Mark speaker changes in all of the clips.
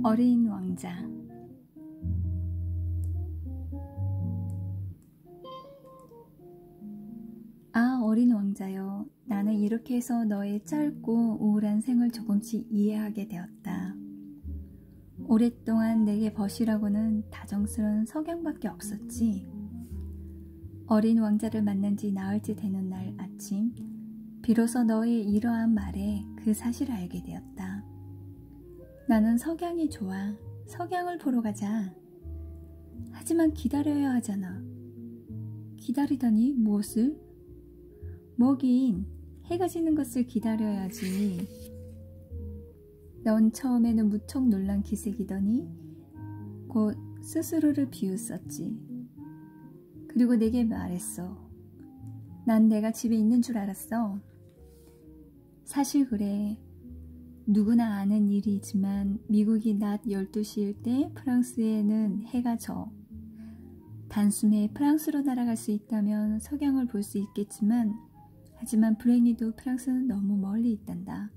Speaker 1: 어린 왕자. 아, 어린 왕자여, 나는 이렇게 해서 너의 짧고 우울한 생을 조금씩 이해하게 되었다. 오랫동안 내게 벗이라고는 다정스러운 석양밖에 없었지. 어린 왕자를 만난 지 나흘째 되는 날 아침, 비로소 너의 이러한 말에 그 사실을 알게 되었다. 나는 석양이 좋아. 석양을 보러 가자. 하지만 기다려야 하잖아. 기다리다니 무엇을? 뭐긴 해가 지는 것을 기다려야지. 넌 처음에는 무척 놀란 기색이더니 곧 스스로를 비웃었지. 그리고 내게 말했어. 난 내가 집에 있는 줄 알았어. 사실 그래. 누구나 아는 일이지만 미국이 낮 12시일 때 프랑스에는 해가 져. 단숨에 프랑스로 날아갈 수 있다면 석양을 볼 수 있겠지만 하지만 불행히도 프랑스는 너무 멀리 있단다.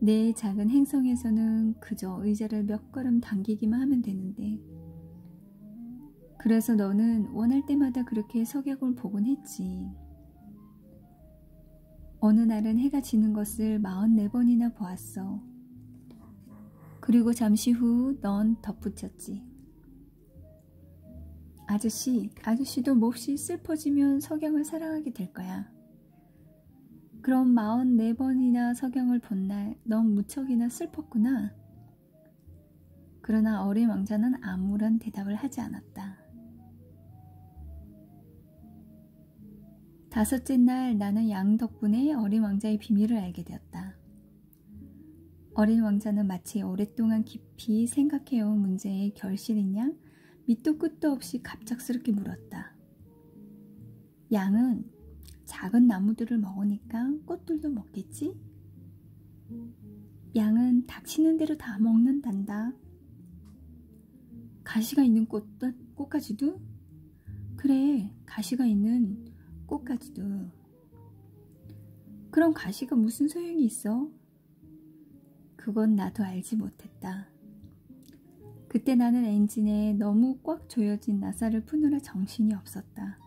Speaker 1: 내 작은 행성에서는 그저 의자를 몇 걸음 당기기만 하면 되는데. 그래서 너는 원할 때마다 그렇게 석양을 보곤 했지. 어느 날은 해가 지는 것을 44번이나 보았어. 그리고 잠시 후 넌 덧붙였지. 아저씨도 몹시 슬퍼지면 석양을 사랑하게 될 거야. 그럼 44번이나 석양을 본 날 넌 무척이나 슬펐구나. 그러나 어린 왕자는 아무런 대답을 하지 않았다. 다섯째 날 나는 양 덕분에 어린 왕자의 비밀을 알게 되었다. 어린 왕자는 마치 오랫동안 깊이 생각해온 문제의 결실인 양 밑도 끝도 없이 갑작스럽게 물었다. 양은 작은 나무들을 먹으니까 꽃들도 먹겠지? 양은 닥치는 대로 다 먹는단다. 가시가 있는 꽃까지도? 그래, 가시가 있는 꽃까지도. 그럼 가시가 무슨 소용이 있어? 그건 나도 알지 못했다. 그때 나는 엔진에 너무 꽉 조여진 나사를 푸느라 정신이 없었다.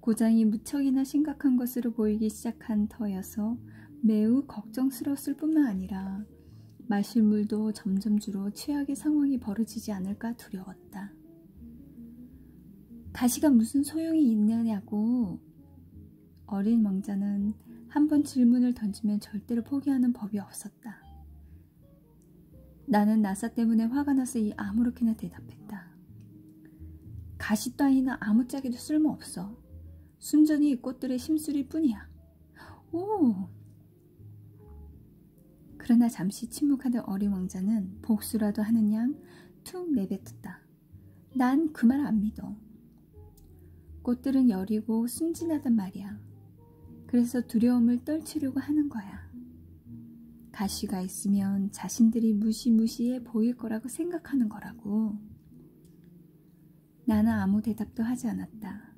Speaker 1: 고장이 무척이나 심각한 것으로 보이기 시작한 터여서 매우 걱정스러웠을 뿐만 아니라 마실 물도 점점 줄어 최악의 상황이 벌어지지 않을까 두려웠다. 가시가 무슨 소용이 있느냐고. 어린 왕자는 한번 질문을 던지면 절대로 포기하는 법이 없었다. 나는 나사 때문에 화가 나서 아무렇게나 대답했다. 가시 따위는 아무짝에도 쓸모없어. 순전히 이 꽃들의 심술일 뿐이야. 오! 그러나 잠시 침묵하던 어린 왕자는 복수라도 하는 양 툭 내뱉었다. 난 그 말 안 믿어. 꽃들은 여리고 순진하단 말이야. 그래서 두려움을 떨치려고 하는 거야. 가시가 있으면 자신들이 무시무시해 보일 거라고 생각하는 거라고. 나는 아무 대답도 하지 않았다.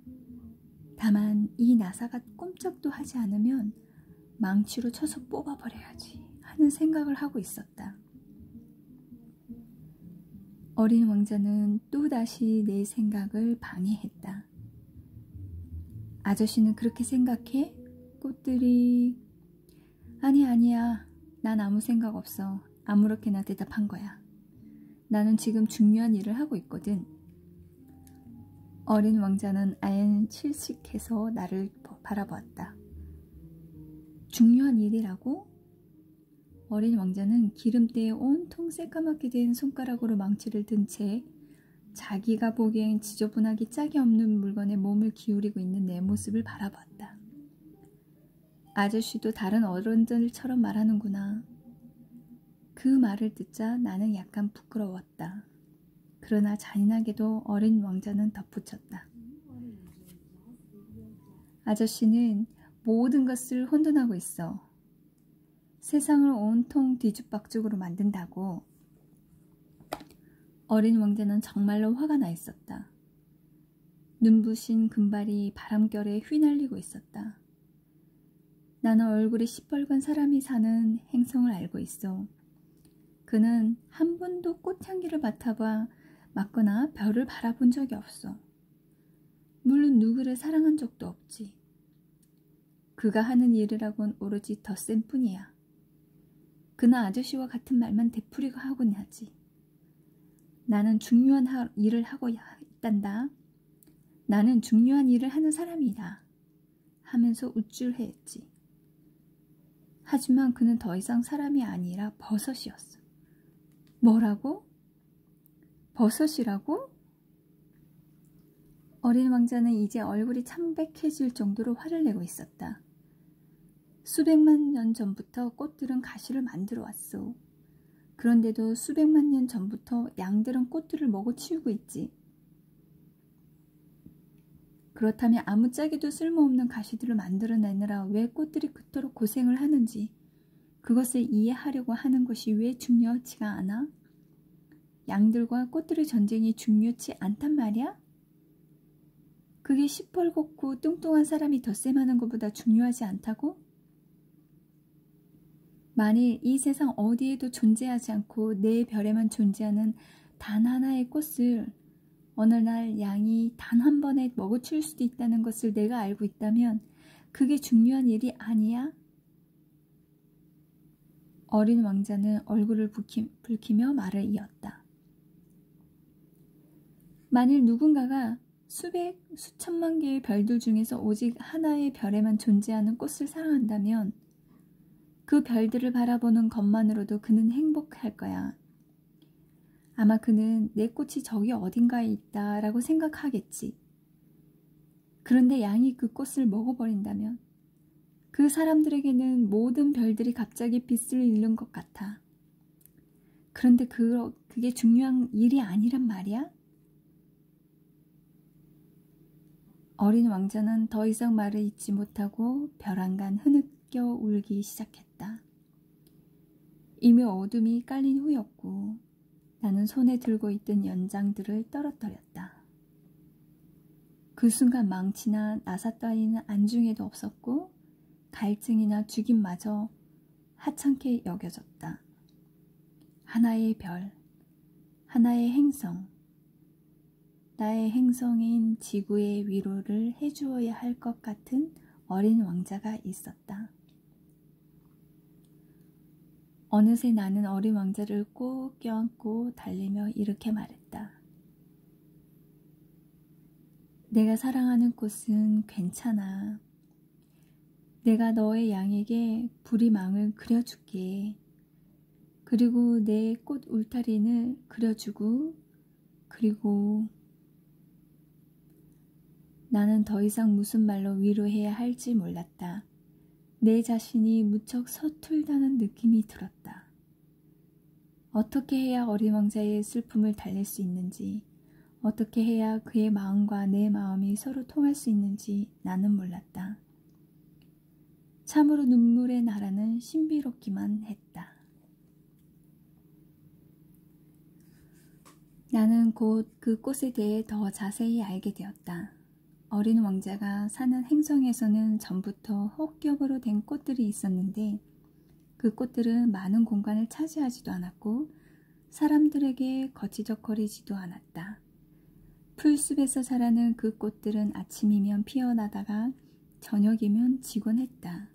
Speaker 1: 다만 이 나사가 꼼짝도 하지 않으면 망치로 쳐서 뽑아버려야지 하는 생각을 하고 있었다. 어린 왕자는 또다시 내 생각을 방해했다. 아저씨는 그렇게 생각해? 꽃들이... 아니야. 난 아무 생각 없어. 아무렇게나 대답한 거야. 나는 지금 중요한 일을 하고 있거든. 어린 왕자는 아연 칠식해서 나를 바라보았다. 중요한 일이라고? 어린 왕자는 기름때에 온통 새까맣게 된 손가락으로 망치를 든 채 자기가 보기엔 지저분하기 짝이 없는 물건에 몸을 기울이고 있는 내 모습을 바라봤다. 아저씨도 다른 어른들처럼 말하는구나. 그 말을 듣자 나는 약간 부끄러웠다. 그러나 잔인하게도 어린 왕자는 덧붙였다. 아저씨는 모든 것을 혼돈하고 있어. 세상을 온통 뒤죽박죽으로 만든다고. 어린 왕자는 정말로 화가 나 있었다. 눈부신 금발이 바람결에 휘날리고 있었다. 나는 얼굴이 시뻘건 사람이 사는 행성을 알고 있어. 그는 한 번도 꽃향기를 맡거나 별을 바라본 적이 없어. 물론 누구를 사랑한 적도 없지. 그가 하는 일이라곤 오로지 덧셈뿐이야. 그는 아저씨와 같은 말만 되풀이가 하곤 하지. 나는 중요한 일을 하고 있단다. 나는 중요한 일을 하는 사람이다. 하면서 우쭐해했지. 하지만 그는 더 이상 사람이 아니라 버섯이었어. 뭐라고? 버섯이라고? 어린 왕자는 이제 얼굴이 창백해질 정도로 화를 내고 있었다. 수백만 년 전부터 꽃들은 가시를 만들어 왔소. 그런데도 수백만 년 전부터 양들은 꽃들을 먹어치우고 있지. 그렇다면 아무짝에도 쓸모없는 가시들을 만들어내느라 왜 꽃들이 그토록 고생을 하는지, 그것을 이해하려고 하는 것이 왜 중요하지가 않아? 양들과 꽃들의 전쟁이 중요치 않단 말이야? 그게 시뻘겋고 뚱뚱한 사람이 덧셈하는 것보다 중요하지 않다고? 만일 이 세상 어디에도 존재하지 않고 내 별에만 존재하는 단 하나의 꽃을 어느 날 양이 단 한 번에 먹어치울 수도 있다는 것을 내가 알고 있다면 그게 중요한 일이 아니야? 어린 왕자는 얼굴을 붉히며 말을 이었다. 만일 누군가가 수천만 개의 별들 중에서 오직 하나의 별에만 존재하는 꽃을 사랑한다면 그 별들을 바라보는 것만으로도 그는 행복할 거야. 아마 그는 내 꽃이 저기 어딘가에 있다라고 생각하겠지. 그런데 양이 그 꽃을 먹어버린다면 그 사람들에게는 모든 별들이 갑자기 빛을 잃는 것 같아. 그런데 그게 중요한 일이 아니란 말이야? 어린 왕자는 더 이상 말을 잇지 못하고 벼랑간 흐느껴 울기 시작했다. 이미 어둠이 깔린 후였고 나는 손에 들고 있던 연장들을 떨어뜨렸다. 그 순간 망치나 나사 따위는 안중에도 없었고 갈증이나 죽임마저 하찮게 여겨졌다. 하나의 별, 하나의 행성, 나의 행성인 지구의 위로를 해주어야 할 것 같은 어린 왕자가 있었다. 어느새 나는 어린 왕자를 꼭 껴안고 달래며 이렇게 말했다. 내가 사랑하는 꽃은 괜찮아. 내가 너의 양에게 부리망을 그려줄게. 그리고 내 꽃 울타리를 그려주고 그리고 나는 더 이상 무슨 말로 위로해야 할지 몰랐다. 내 자신이 무척 서툴다는 느낌이 들었다. 어떻게 해야 어린 왕자의 슬픔을 달랠 수 있는지, 어떻게 해야 그의 마음과 내 마음이 서로 통할 수 있는지 나는 몰랐다. 참으로 눈물의 나라는 신비롭기만 했다. 나는 곧 그 꽃에 대해 더 자세히 알게 되었다. 어린 왕자가 사는 행성에서는 전부터 헛겹으로 된 꽃들이 있었는데 그 꽃들은 많은 공간을 차지하지도 않았고 사람들에게 거치적거리지도 않았다. 풀숲에서 자라는 그 꽃들은 아침이면 피어나다가 저녁이면 지곤 했다.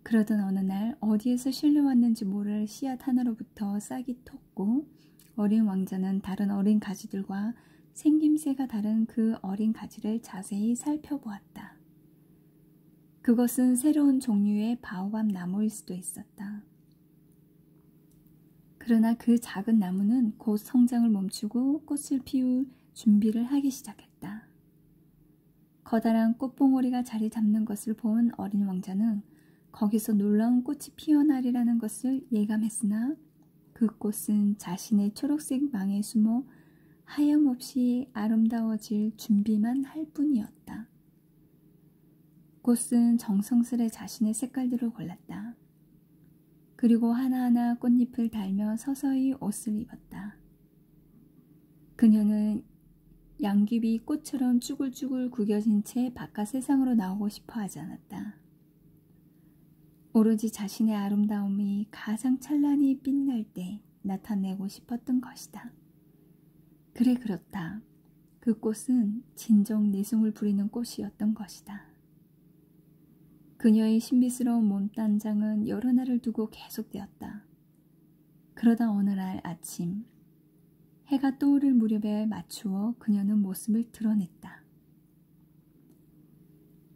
Speaker 1: 그러던 어느 날 어디에서 실려왔는지 모를 씨앗 하나로부터 싹이 텄고 어린 왕자는 다른 어린 가지들과 생김새가 다른 그 어린 가지를 자세히 살펴보았다. 그것은 새로운 종류의 바오밥 나무일 수도 있었다. 그러나 그 작은 나무는 곧 성장을 멈추고 꽃을 피울 준비를 하기 시작했다. 커다란 꽃봉오리가 자리 잡는 것을 본 어린 왕자는 거기서 놀라운 꽃이 피어나리라는 것을 예감했으나 그 꽃은 자신의 초록색 망에 숨어 하염없이 아름다워질 준비만 할 뿐이었다. 꽃은 정성스레 자신의 색깔들을 골랐다. 그리고 하나하나 꽃잎을 달며 서서히 옷을 입었다. 그녀는 양귀비 꽃처럼 쭈글쭈글 구겨진 채 바깥 세상으로 나오고 싶어 하지 않았다. 오로지 자신의 아름다움이 가장 찬란히 빛날 때 나타내고 싶었던 것이다. 그래 그렇다. 그 꽃은 진정 내숭을 부리는 꽃이었던 것이다. 그녀의 신비스러운 몸단장은 여러 날을 두고 계속되었다. 그러다 어느 날 아침 해가 떠오를 무렵에 맞추어 그녀는 모습을 드러냈다.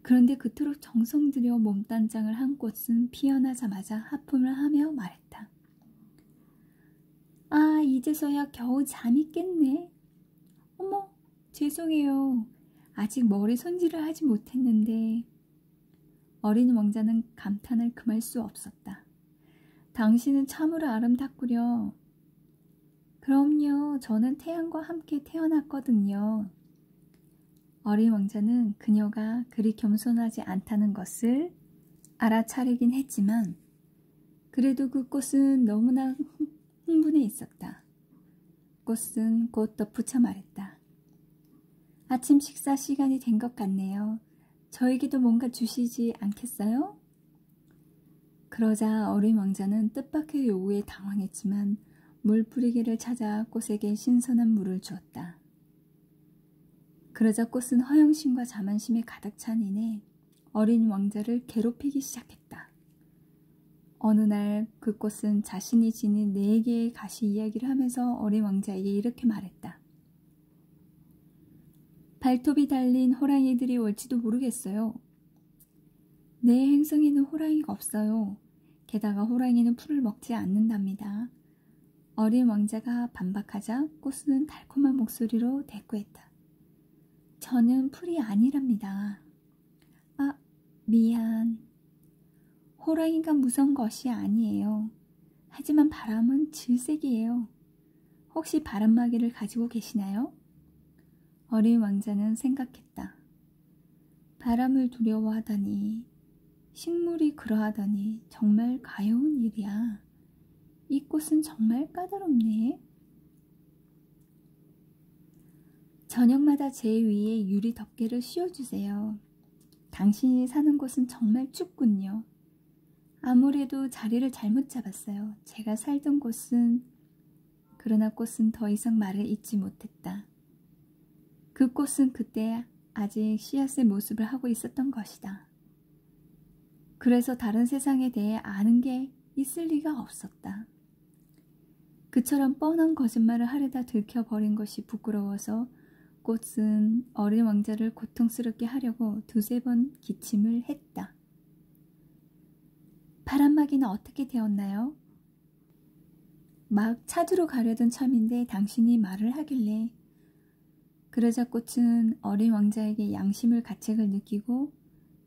Speaker 1: 그런데 그토록 정성 들여 몸단장을 한 꽃은 피어나자마자 하품을 하며 말했다. 아, 이제서야 겨우 잠이 깼네. 어머, 죄송해요. 아직 머리 손질을 하지 못했는데. 어린 왕자는 감탄을 금할 수 없었다. 당신은 참으로 아름답구려. 그럼요, 저는 태양과 함께 태어났거든요. 어린 왕자는 그녀가 그리 겸손하지 않다는 것을 알아차리긴 했지만 그래도 그 꽃은 너무나 흥분해 있었다. 꽃은 곧 덧붙여 말했다. 아침 식사 시간이 된 것 같네요. 저에게도 뭔가 주시지 않겠어요? 그러자 어린 왕자는 뜻밖의 요구에 당황했지만 물뿌리개를 찾아 꽃에게 신선한 물을 주었다. 그러자 꽃은 허영심과 자만심에 가득 찬 이내 어린 왕자를 괴롭히기 시작했다. 어느 날 그 꽃은 자신이 지닌 4개의 가시 이야기를 하면서 어린 왕자에게 이렇게 말했다. 발톱이 달린 호랑이들이 올지도 모르겠어요. 내 행성에는 호랑이가 없어요. 게다가 호랑이는 풀을 먹지 않는답니다. 어린 왕자가 반박하자 꽃은 달콤한 목소리로 대꾸했다. 저는 풀이 아니랍니다. 아, 미안. 호랑이가 무서운 것이 아니에요. 하지만 바람은 질색이에요. 혹시 바람막이를 가지고 계시나요? 어린 왕자는 생각했다. 바람을 두려워하다니, 식물이 그러하다니 정말 가여운 일이야. 이 꽃은 정말 까다롭네. 저녁마다 제 위에 유리 덮개를 씌워주세요. 당신이 사는 곳은 정말 춥군요. 아무래도 자리를 잘못 잡았어요. 제가 살던 곳은... 그러나 꽃은 더 이상 말을 잇지 못했다. 그 꽃은 그때 아직 씨앗의 모습을 하고 있었던 것이다. 그래서 다른 세상에 대해 아는 게 있을 리가 없었다. 그처럼 뻔한 거짓말을 하려다 들켜버린 것이 부끄러워서 꽃은 어린 왕자를 고통스럽게 하려고 2-3번 기침을 했다. 바람막이는 어떻게 되었나요? 막 찾으러 가려던 참인데 당신이 말을 하길래. 그러자 꽃은 어린 왕자에게 양심을 가책을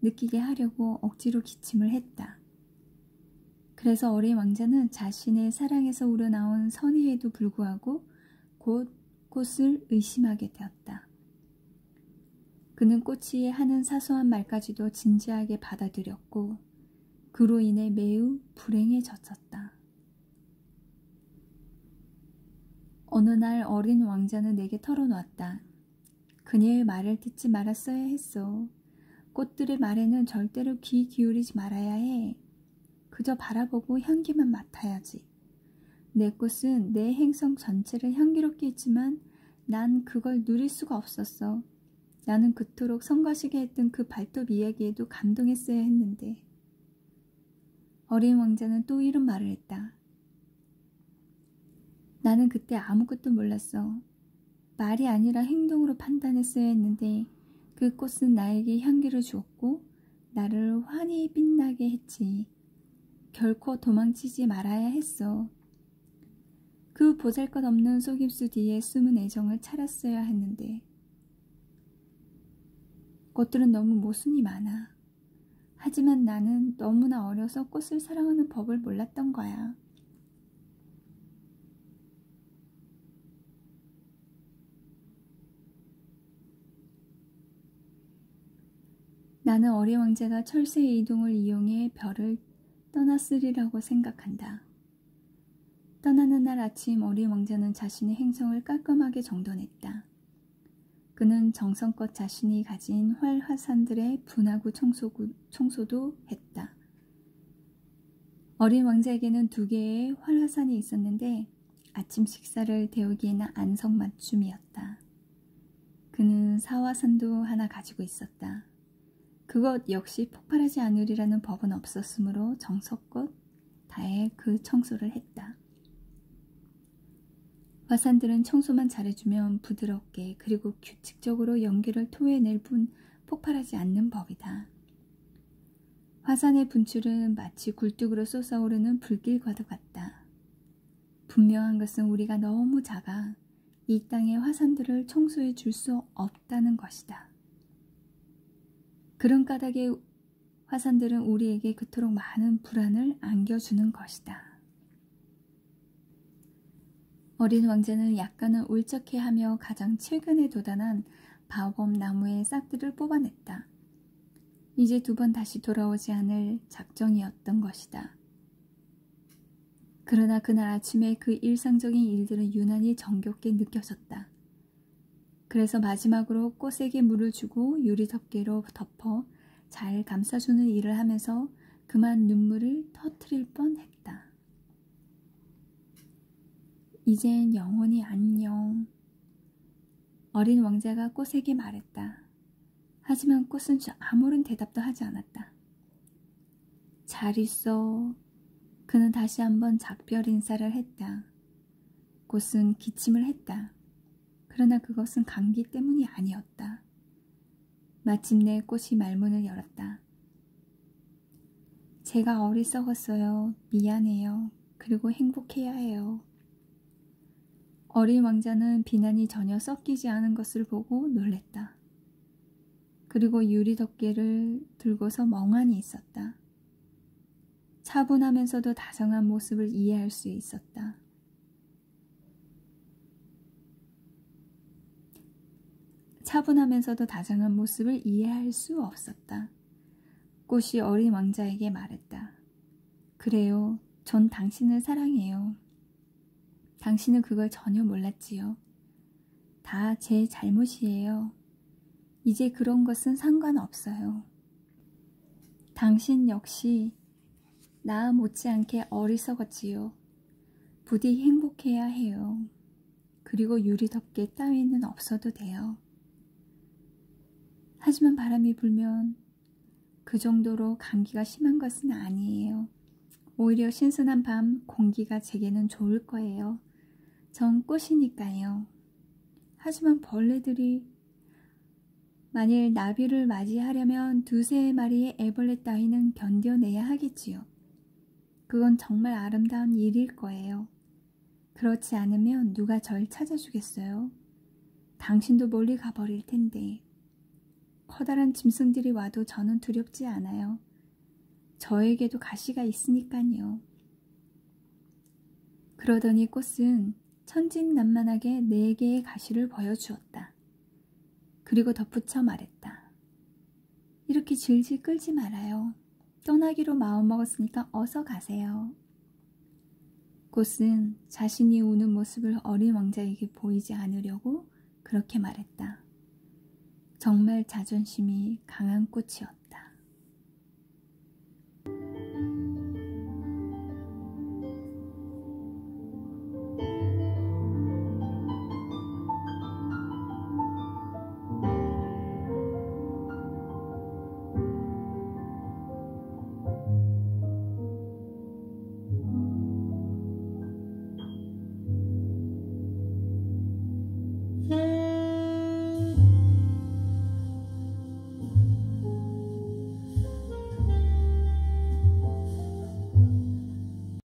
Speaker 1: 느끼게 하려고 억지로 기침을 했다. 그래서 어린 왕자는 자신의 사랑에서 우러나온 선의에도 불구하고 곧 꽃을 의심하게 되었다. 그는 꽃이 하는 사소한 말까지도 진지하게 받아들였고 그로 인해 매우 불행해졌었다. 어느 날 어린 왕자는 내게 털어놓았다. 그녀의 말을 듣지 말았어야 했어. 꽃들의 말에는 절대로 귀 기울이지 말아야 해. 그저 바라보고 향기만 맡아야지. 내 꽃은 내 행성 전체를 향기롭게 했지만 난 그걸 누릴 수가 없었어. 나는 그토록 성가시게 했던 그 발톱 이야기에도 감동했어야 했는데. 어린 왕자는 또 이런 말을 했다. 나는 그때 아무것도 몰랐어. 말이 아니라 행동으로 판단했어야 했는데 그 꽃은 나에게 향기를 주었고 나를 환히 빛나게 했지. 결코 도망치지 말아야 했어. 그 보잘것없는 속임수 뒤에 숨은 애정을 찾았어야 했는데. 꽃들은 너무 모순이 많아. 하지만 나는 너무나 어려서 꽃을 사랑하는 법을 몰랐던 거야. 나는 어린 왕자가 철새의 이동을 이용해 별을 떠났으리라고 생각한다. 떠나는 날 아침 어린 왕자는 자신의 행성을 깔끔하게 정돈했다. 그는 정성껏 자신이 가진 활화산들의 분화구 청소도 했다. 어린 왕자에게는 2개의 활화산이 있었는데 아침 식사를 데우기에는 안성맞춤이었다. 그는 사화산도 하나 가지고 있었다. 그것 역시 폭발하지 않으리라는 법은 없었으므로 정성껏 다해 그 청소를 했다. 화산들은 청소만 잘해주면 부드럽게 그리고 규칙적으로 연기를 토해낼 뿐 폭발하지 않는 법이다. 화산의 분출은 마치 굴뚝으로 솟아오르는 불길과도 같다. 분명한 것은 우리가 너무 작아 이 땅의 화산들을 청소해 줄 수 없다는 것이다. 그런 까닭에 화산들은 우리에게 그토록 많은 불안을 안겨주는 것이다. 어린 왕자는 약간은 울적해하며 가장 최근에 도단한 바오법 나무의 싹들을 뽑아냈다. 이제 2번 다시 돌아오지 않을 작정이었던 것이다. 그러나 그날 아침에 그 일상적인 일들은 유난히 정겹게 느껴졌다. 그래서 마지막으로 꽃에게 물을 주고 유리덮개로 덮어 잘 감싸주는 일을 하면서 그만 눈물을 터뜨릴 뻔했다. 이젠 영원히 안녕. 어린 왕자가 꽃에게 말했다. 하지만 꽃은 아무런 대답도 하지 않았다. 잘 있어. 그는 다시 한번 작별 인사를 했다. 꽃은 기침을 했다. 그러나 그것은 감기 때문이 아니었다. 마침내 꽃이 말문을 열었다. 제가 어리석었어요. 미안해요. 그리고 행복해야 해요. 어린 왕자는 비난이 전혀 섞이지 않은 것을 보고 놀랬다. 그리고 유리덮개를 들고서 멍하니 있었다. 차분하면서도 다정한 모습을 이해할 수 있었다. 차분하면서도 다정한 모습을 이해할 수 없었다. 꽃이 어린 왕자에게 말했다. 그래요. 전 당신을 사랑해요. 당신은 그걸 전혀 몰랐지요. 다 제 잘못이에요. 이제 그런 것은 상관없어요. 당신 역시 나 못지않게 어리석었지요. 부디 행복해야 해요. 그리고 유리덮개 따위는 없어도 돼요. 하지만 바람이 불면 그 정도로 감기가 심한 것은 아니에요. 오히려 신선한 밤 공기가 제게는 좋을 거예요. 전 꽃이니까요. 하지만 벌레들이 만일 나비를 맞이하려면 2~3마리의 애벌레 따위는 견뎌내야 하겠지요. 그건 정말 아름다운 일일 거예요. 그렇지 않으면 누가 절 찾아주겠어요? 당신도 멀리 가버릴 텐데. 커다란 짐승들이 와도 저는 두렵지 않아요. 저에게도 가시가 있으니까요. 그러더니 꽃은 천진난만하게 4개의 가시를 보여주었다. 그리고 덧붙여 말했다. 이렇게 질질 끌지 말아요. 떠나기로 마음먹었으니까 어서 가세요. 꽃은 자신이 우는 모습을 어린 왕자에게 보이지 않으려고 그렇게 말했다. 정말 자존심이 강한 꽃이었다.